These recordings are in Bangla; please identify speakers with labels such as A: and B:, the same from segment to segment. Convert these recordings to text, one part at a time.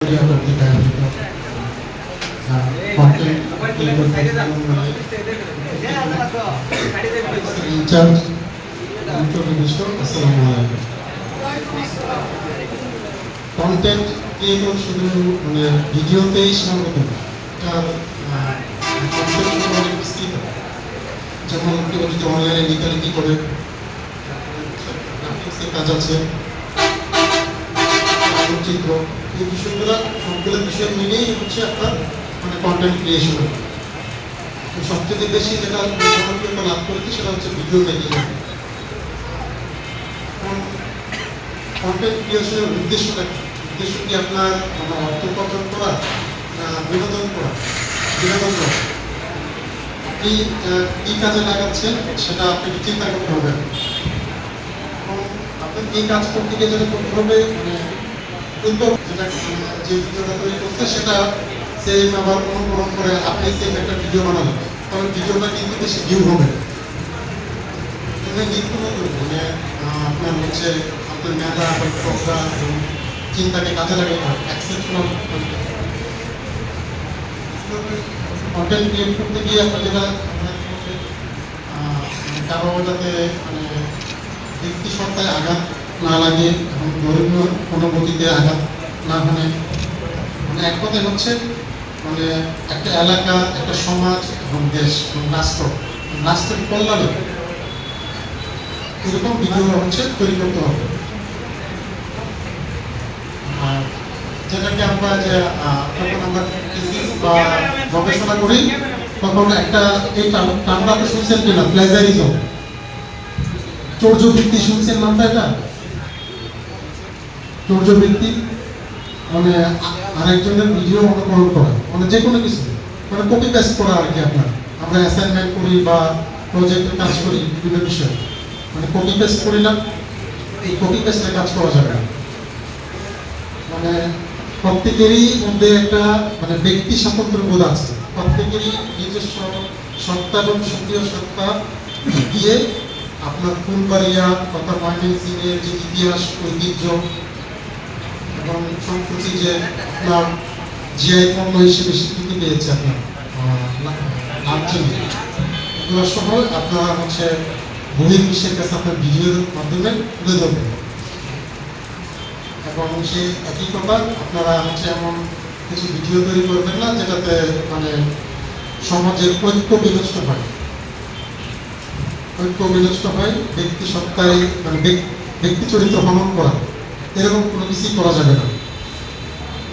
A: ক্রিয়া পত্রিকা ইনচার্জ আসসালামু আলাইকুম। কন্টেন্ট ক্রিয়েটর শুধু মানে ভিডিওতেই সীমাবদ্ধ তার কন্টেন্ট অনেক বিস্তৃত, যেমন কেউ যদি অনলাইনে লেখালেখি করে, গ্রাফিক্সের কাজ আছে, চিত্র, এই বিষয়গুলো সবগুলো বিষয় মিলেই হচ্ছে আপনার মানে কন্টেন্ট ক্রিয়েশন। তো সবচেয়ে বেশি যেটা জনপ্রিয়তা লাভ করেছে সেটা হচ্ছে ভিডিও মেকিং। কন্টেন্ট ক্রিয়েশনের উদ্দেশ্যটা কি আপনার মানে অর্থ উপার্জন করা না বিনোদন করা? বিনোদন করা। আপনি কি কাজে লাগাচ্ছেন সেটা আপনাকে চিন্তা করতে হবে। আপনি এই কাজ করতে গিয়ে যেটা করতে হবে মানে যেটা যে ভিডিওটা তৈরি করছে সেটা সেম আবার অনুকরণ করে আপনি সেম একটা ভিডিও বানাবেন, তবে ভিডিওটা কিন্তু বেশি ভিউ হবে। মানে আপনার হচ্ছে আপনার মেধা দক্ষতা এবং চিন্তাকে কাজে লাগে এক্সেপশনাল কন্টেন্ট ক্রিয়েট করতে গিয়ে আপনার যেটা কারো যাতে মানে ব্যক্তি সত্তায় আঘাত না লাগে এবং ধর্মীয় অনুভূতিতে আঘাত না মানে মানে এক কথায় হচ্ছে মানে একটা এলাকা, একটা সমাজ এবং দেশ এবং রাষ্ট্রের কল্যাণে এরকম ভিডিও হচ্ছে তৈরি করতে হবে। আর যেটাকে আমরা যে যখন আমরা থিসিস বা গবেষণা করি তখন একটা এই টার্মটা তো শুনছেন কিনা, প্লেজারিজম, চর্যবৃত্তি শুনছেন নামটা? এটা চর্যবৃত্তি মানে আরেকজনের ভিডিও অনুকরণ করা, মানে যে কোনো কিছু মানে কপি পেস্ট করা আর কি। আপনার আমরা অ্যাসাইনমেন্ট করি বা প্রজেক্টের কাজ করি বিভিন্ন বিষয়, মানে কপি পেস্ট করিলাম, এই কপি পেস্টের কাজ করা যাবে না। মানে প্রত্যেকেরই মধ্যে একটা মানে ব্যক্তি স্বাতন্ত্র্য বোধ আছে, প্রত্যেকেরই নিজস্ব সত্তা এবং সক্রিয় সত্তা দিয়ে আপনার ফুলবাড়িয়া তথা ময়মনসিংহের যে ইতিহাস, ঐতিহ্য এবং সম্প্রতি যে আপনার জিআই পণ্য হিসেবে স্বীকৃতি পেয়েছে আপনার আঞ্চলিক, এগুলো সহ আপনারা হচ্ছে বহির্বিশ্বের কাছে আপনার ভিডিওর মাধ্যমে তুলে ধরবেন। এবং সেই একই কথা আপনারা হচ্ছে এমন কিছু ভিডিও তৈরি করবেন না যেটাতে মানে সমাজের ঐক্য বিনষ্ট হয়। ঐক্য বিনষ্ট হয়, ব্যক্তি সত্তায় মানে ব্যক্তি চরিত্র হনন করা, এরকম কোনো কিছুই করা যাবে না।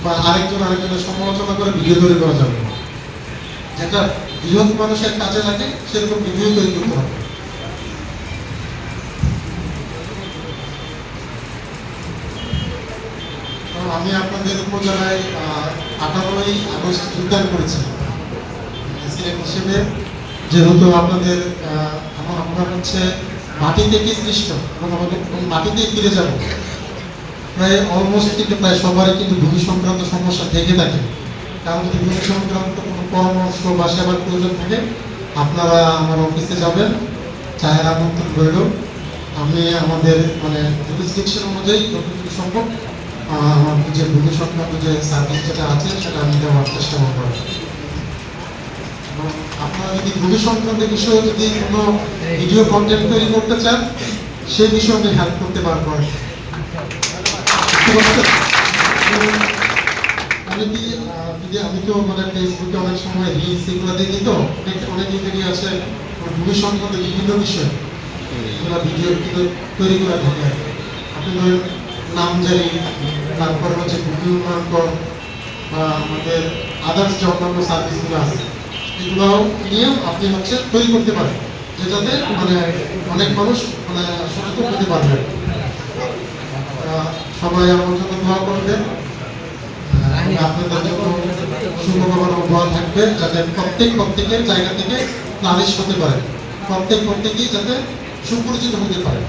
A: বা আরেকজনের সমালোচনা করে ভিডিও তৈরি করা যাবে না। যেটা বৃহৎ মানুষের কাজে লাগে সেরকম ভিডিও তৈরি করতে হবে। আমি আপনাদের উপজেলায় 18ই আগস্ট যোগদান করেছি সিলেট হিসেবে, যেহেতু আপনাদের আমরা হচ্ছে মাটি থেকে সৃষ্ট এবং আমাদের মাটিতেই ফিরে যাব। প্রায় অলমোস্ট কিন্তু প্রায় সবারই কিন্তু ভূমি সংক্রান্ত সমস্যা থেকে থাকে। কারণ যদি ভূমি সংক্রান্ত কোনো পরামর্শ বা সেবার প্রয়োজন থাকে আপনারা আমার অফিসে যাবেন, চায়ের আমন্ত্রণ রইল। আমি আমাদের মানে জুরিসডিকশন অনুযায়ী যতটুকু সম্ভব আমার যে ভূমি সংক্রান্ত যে সার্ভিস যেটা আছে সেটা আমি দেওয়ার চেষ্টা করবো। আপনারা যদি ভূমি সংক্রান্ত বিষয়ে যদি কোনো ভিডিও কন্টেন্ট তৈরি করতে চান সেই বিষয়ে আমি হেল্প করতে পারবো। আমি তো মানে ফেসবুকে অনেক সময় রিলস এগুলো দেখি, তো অনেক ইউটিউবে আছে ভূমি সংক্রান্ত বিভিন্ন বিষয় এগুলো ভিডিও তৈরি করে থাকে। আপনি ধরেন নামজারি, তারপরে হচ্ছে ভূমি উন্নয়ন কর বা আমাদের আদার্স যে অন্যান্য সার্ভিসগুলো আছে এগুলোও নিয়েও আপনি হচ্ছে তৈরি করতে পারেন, যেটাতে মানে অনেক মানুষ মানে সচেতন হতে পারবে। সবাই আমার জন্য দোয়া করবেন, আপনাদের জন্য শুভকামনা দোয়া থাকবে যাতে প্রত্যেকের জায়গা থেকে নালিশ হতে পারে, প্রত্যেকেই যাতে সুপরিচিত হতে পারে।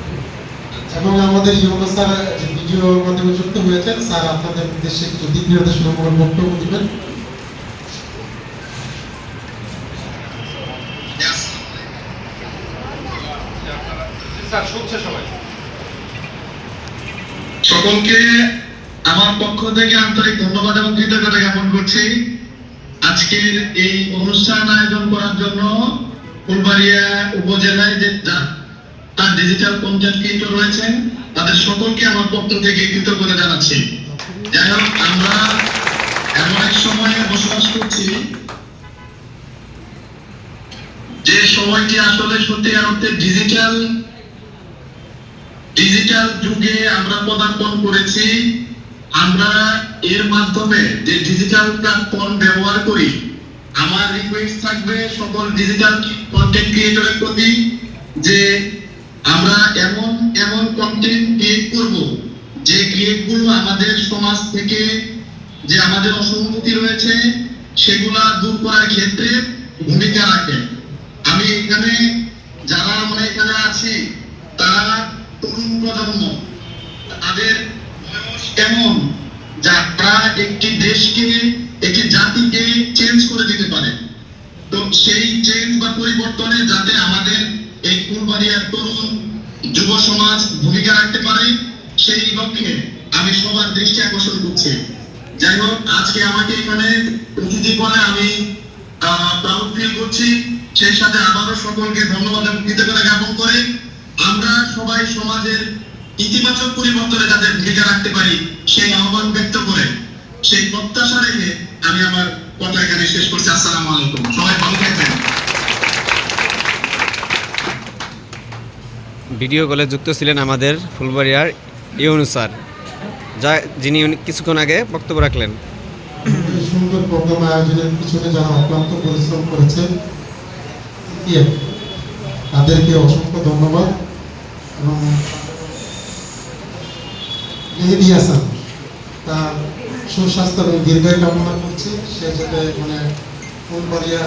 A: এবং আমাদের ইউনো স্যার যে ভিডিওর মাধ্যমে যুক্ত হয়েছেন, স্যার আপনাদের উদ্দেশ্যে কিছু দিক নির্দেশনামূলক বক্তব্য দিবেন।
B: সকলকে আমার আমার পক্ষ থেকে আন্তরিক ধন্যবাদ এবং কৃতজ্ঞতা জ্ঞাপন করছি আজকের এই অনুষ্ঠান আয়োজন করার জন্য ফুলবাড়িয়া উপজেলায় যে তার ডিজিটাল কন্টেন্ট ক্রিয়েটর রয়েছেন তাদের সকলকে আমার পক্ষ থেকে কৃতজ্ঞতা জানাচ্ছি। যাই হোক, আমরা এমন এক সময়ে বসবাস করছি যে সময়টি আসলে সত্যিকার অর্থে ডিজিটাল যুগে আমরা পদার্পণ করেছি। আমরা এর মাধ্যমে যে ডিজিটাল প্ল্যাটফর্ম ব্যবহার করি, আমার রিকোয়েস্ট থাকবে সকল ডিজিটাল কন্টেন্ট ক্রিয়েটরের প্রতি যে আমরা এমন কন্টেন্ট ক্রিয়েট করব যে ক্রিয়েটগুলো আমাদের সমাজ থেকে যে আমাদের অসঙ্গতি রয়েছে সেগুলা দূর করার ক্ষেত্রে ভূমিকা রাখে। আমি এখানে যারা আমরা এখানে আছি তারা তরুণ প্রজন্ম, তাদের বয়স এমন যারা একটি দেশকে একটি জাতিকে চেঞ্জ করে দিতে পারে। তো সেই চেঞ্জ বা পরিবর্তনে যাতে আমাদের এই ফুলবাড়িয়ার তরুণ যুব সমাজ ভূমিকা রাখতে পারে সেই লক্ষ্যে আমি সবার দৃষ্টি আকর্ষণ করছি। যাই হোক, আজকে আমাকে এখানে অতিথি করে আমি প্রাউড ফিল করছি। সেই সাথে আবারও সকলকে ধন্যবাদ এবং কৃতজ্ঞতা জ্ঞাপন করে আমরা সবাই সমাজের ইতিবাচক পরিবর্তনে যাতে ভূমিকা রাখতে পারি সেই আহ্বান ব্যক্ত করে সেই প্রত্যাশা রেখে আমি আমার কথা এখানে শেষ করছি। আসসালামু আলাইকুম, সবাই ভালো থাকবেন।
C: ভিডিও কলে যুক্ত ছিলেন আমাদের ফুলবাড়িয়ার ইউনুস স্যার, যিনি কিছুক্ষণ আগে বক্তব্য রাখলেন।
A: এই সুন্দর প্রোগ্রাম আয়োজনের পিছনে যারা অক্লান্ত পরিশ্রম করেছেন তাদেরকে অসংখ্য ধন্যবাদ এবং মেহেদী হাসান তার সুস্বাস্থ্য এবং দীর্ঘায়ু কামনা করছি। সে যাতে ফুলবাড়িয়া